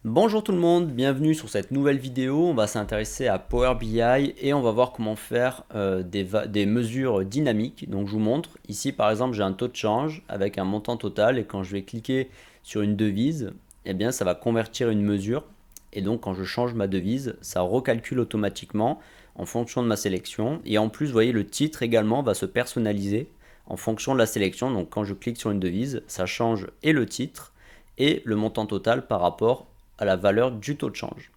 Bonjour tout le monde, bienvenue sur cette nouvelle vidéo. On va s'intéresser à Power BI et on va voir comment faire des mesures dynamiques. Donc je vous montre, ici par exemple j'ai un taux de change avec un montant total et quand je vais cliquer sur une devise, eh bien ça va convertir une mesure et donc quand je change ma devise, ça recalcule automatiquement en fonction de ma sélection et en plus vous voyez le titre également va se personnaliser en fonction de la sélection. Donc quand je clique sur une devise, ça change et le titre et le montant total par rapport à la valeur du taux de change.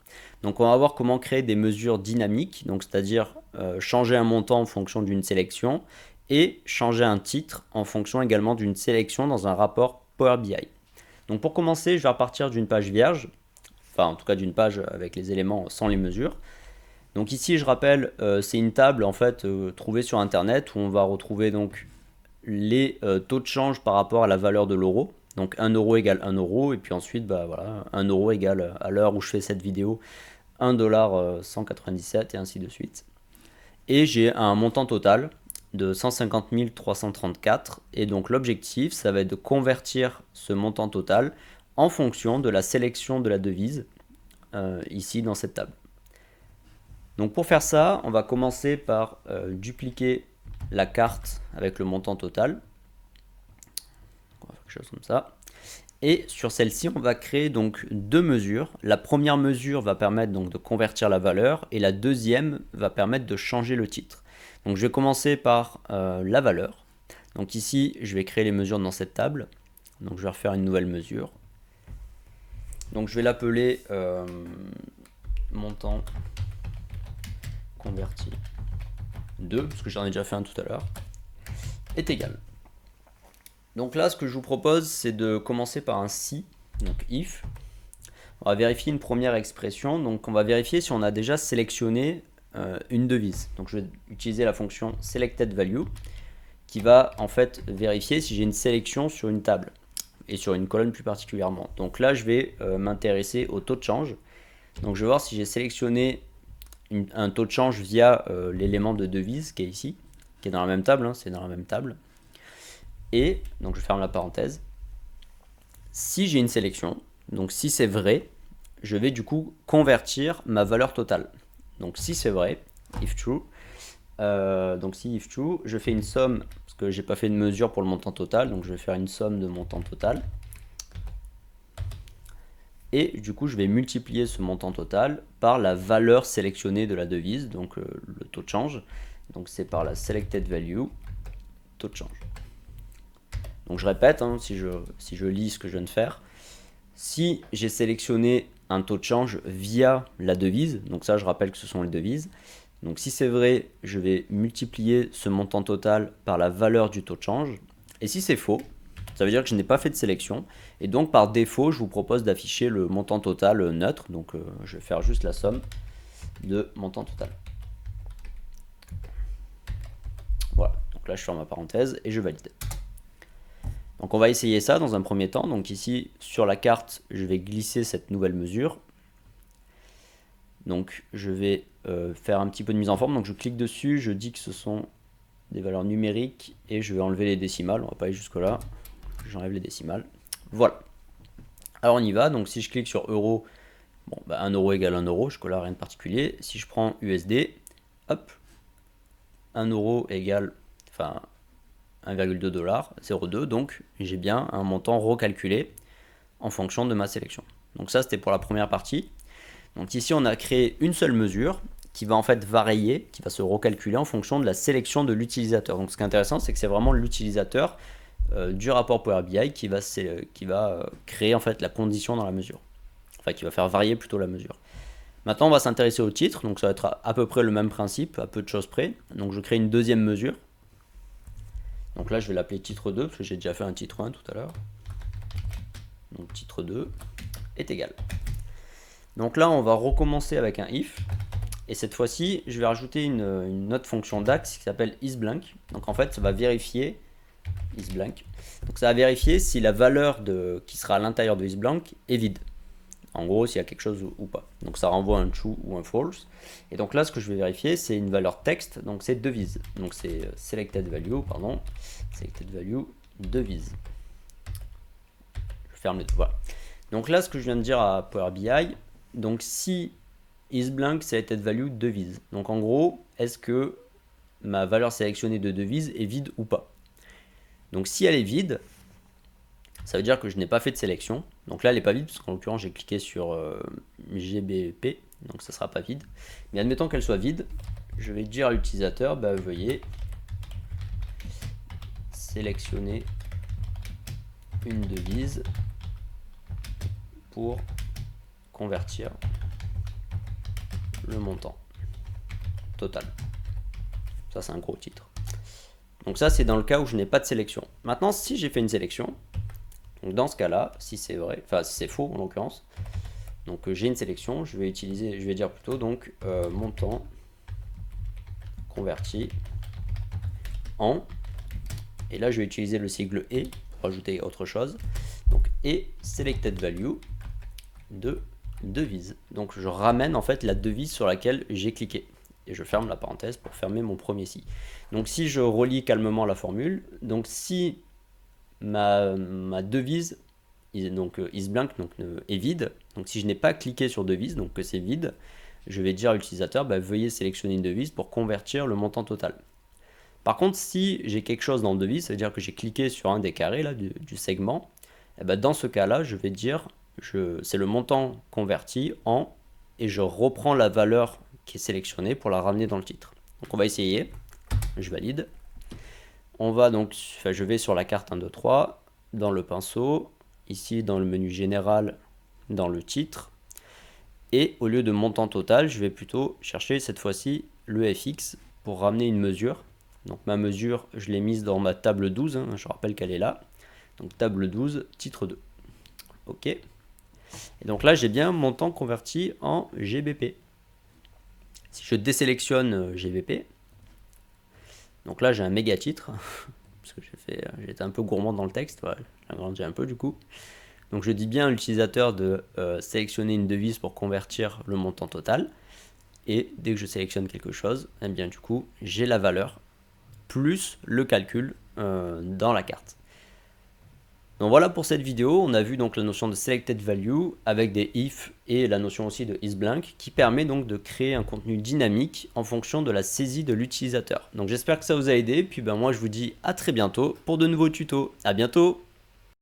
Donc on va voir comment créer des mesures dynamiques, donc c'est-à-dire changer un montant en fonction d'une sélection et changer un titre en fonction également d'une sélection dans un rapport Power BI. Donc pour commencer, je vais repartir d'une page vierge, enfin en tout cas d'une page avec les éléments sans les mesures. Donc ici, je rappelle, c'est une table en fait trouvée sur internet où on va retrouver donc les taux de change par rapport à la valeur de l'euro. Donc 1 euro égale 1 euro, et puis ensuite, bah voilà, 1 euro égale, à l'heure où je fais cette vidéo, 1,197 et ainsi de suite. Et j'ai un montant total de 150 334, et donc l'objectif, ça va être de convertir ce montant total en fonction de la sélection de la devise, ici dans cette table. Donc pour faire ça, on va commencer par dupliquer la carte avec le montant total. On va faire quelque chose comme ça. Et sur celle-ci, on va créer donc deux mesures. La première mesure va permettre donc de convertir la valeur et la deuxième va permettre de changer le titre. Donc je vais commencer par la valeur. Donc ici, je vais créer les mesures dans cette table. Donc je vais refaire une nouvelle mesure. Donc je vais l'appeler montant converti 2, parce que j'en ai déjà fait un tout à l'heure, est égal. Donc là, ce que je vous propose, c'est de commencer par un si, donc if. On va vérifier une première expression. Donc on va vérifier si on a déjà sélectionné une devise. Donc je vais utiliser la fonction selectedValue qui va en fait vérifier si j'ai une sélection sur une table et sur une colonne plus particulièrement. Donc là, je vais m'intéresser au taux de change. Donc je vais voir si j'ai sélectionné un taux de change via l'élément de devise qui est ici, qui est dans la même table, hein, c'est dans la même table. Et, donc je ferme la parenthèse, si j'ai une sélection, donc si c'est vrai, je vais du coup convertir ma valeur totale. Donc si c'est vrai, if true, donc si if true, je fais une somme, parce que j'ai pas fait de mesure pour le montant total, donc je vais faire une somme de montant total. Et du coup, je vais multiplier ce montant total par la valeur sélectionnée de la devise, donc le taux de change. Donc c'est par la selected value, taux de change. Donc je répète, hein, si je lis ce que je viens de faire, si j'ai sélectionné un taux de change via la devise, donc ça je rappelle que ce sont les devises, donc si c'est vrai, je vais multiplier ce montant total par la valeur du taux de change, et si c'est faux, ça veut dire que je n'ai pas fait de sélection, et donc par défaut, je vous propose d'afficher le montant total neutre, donc je vais faire juste la somme de montant total. Voilà, donc là je ferme ma parenthèse et je valide. Donc on va essayer ça dans un premier temps. Donc ici sur la carte, je vais glisser cette nouvelle mesure. Donc je vais faire un petit peu de mise en forme. Donc je clique dessus, je dis que ce sont des valeurs numériques et je vais enlever les décimales. On va pas aller jusque là. J'enlève les décimales. Voilà. Alors on y va. Donc si je clique sur euro, bon, 1 euro égale 1 euro. Jusque-là, rien de particulier. Si je prends USD, hop, 1 euro égale, enfin 1,2 $, 0,2, donc j'ai bien un montant recalculé en fonction de ma sélection. Donc ça c'était pour la première partie. Donc ici on a créé une seule mesure qui va en fait varier, qui va se recalculer en fonction de la sélection de l'utilisateur. Donc ce qui est intéressant, c'est que c'est vraiment l'utilisateur du rapport Power BI qui va créer en fait la condition dans la mesure. Enfin qui va faire varier plutôt la mesure. Maintenant on va s'intéresser au titre, donc ça va être à peu près le même principe, à peu de choses près. Donc je crée une deuxième mesure. Donc là, je vais l'appeler titre 2, parce que j'ai déjà fait un titre 1 tout à l'heure. Donc titre 2 est égal. Donc là, on va recommencer avec un if. Et cette fois-ci, je vais rajouter une autre fonction DAX qui s'appelle isBlank. Donc en fait, ça va vérifier isBlank. Donc ça va vérifier si la valeur qui sera à l'intérieur de isBlank est vide. En gros, s'il y a quelque chose ou pas. Donc ça renvoie un true ou un false. Et donc là, ce que je vais vérifier, c'est une valeur texte. Donc c'est devise. Donc c'est selected value, selected value devise. Je ferme les deux. Voilà. Donc là, ce que je viens de dire à Power BI, donc si isBlank selected value devise. Donc en gros, est-ce que ma valeur sélectionnée de devise est vide ou pas? Donc si elle est vide, ça veut dire que je n'ai pas fait de sélection. Donc là, elle n'est pas vide, parce qu'en l'occurrence, j'ai cliqué sur GBP, donc ça ne sera pas vide. Mais admettons qu'elle soit vide, je vais dire à l'utilisateur, bah, veuillez sélectionner une devise pour convertir le montant total. Ça, c'est un gros titre. Donc ça, c'est dans le cas où je n'ai pas de sélection. Maintenant, si j'ai fait une sélection, donc dans ce cas-là, si c'est vrai, enfin si c'est faux en l'occurrence, donc j'ai une sélection, je vais dire plutôt donc montant converti en, et là je vais utiliser le sigle et pour ajouter autre chose, donc et selected value de devise. Donc je ramène en fait la devise sur laquelle j'ai cliqué. Et je ferme la parenthèse pour fermer mon premier si. Donc si je relis calmement la formule, donc si ma devise donc isBlank donc, est vide, donc si je n'ai pas cliqué sur devise, donc que c'est vide, je vais dire à l'utilisateur, bah, veuillez sélectionner une devise pour convertir le montant total. Par contre, si j'ai quelque chose dans devise, ça veut dire que j'ai cliqué sur un des carrés là, du segment, et bah, dans ce cas-là, je vais dire, c'est le montant converti en, et je reprends la valeur qui est sélectionnée pour la ramener dans le titre. Donc on va essayer, je valide. On va donc, je vais sur la carte 1, 2, 3, dans le pinceau, ici dans le menu général, dans le titre, et au lieu de montant total, je vais plutôt chercher cette fois-ci le FX pour ramener une mesure. Donc ma mesure, je l'ai mise dans ma table 12, hein, je rappelle qu'elle est là. Donc table 12, titre 2. OK. Et donc là, j'ai bien montant converti en GBP. Si je désélectionne GBP, donc là j'ai un méga titre, parce que j'ai été un peu gourmand dans le texte, voilà, j'ai agrandi un peu du coup. Donc je dis bien à l'utilisateur de sélectionner une devise pour convertir le montant total. Et dès que je sélectionne quelque chose, eh bien du coup j'ai la valeur plus le calcul dans la carte. Donc voilà pour cette vidéo, on a vu donc la notion de selected value avec des if et la notion aussi de isBlank qui permet donc de créer un contenu dynamique en fonction de la saisie de l'utilisateur. Donc j'espère que ça vous a aidé, puis ben moi je vous dis à très bientôt pour de nouveaux tutos. À bientôt.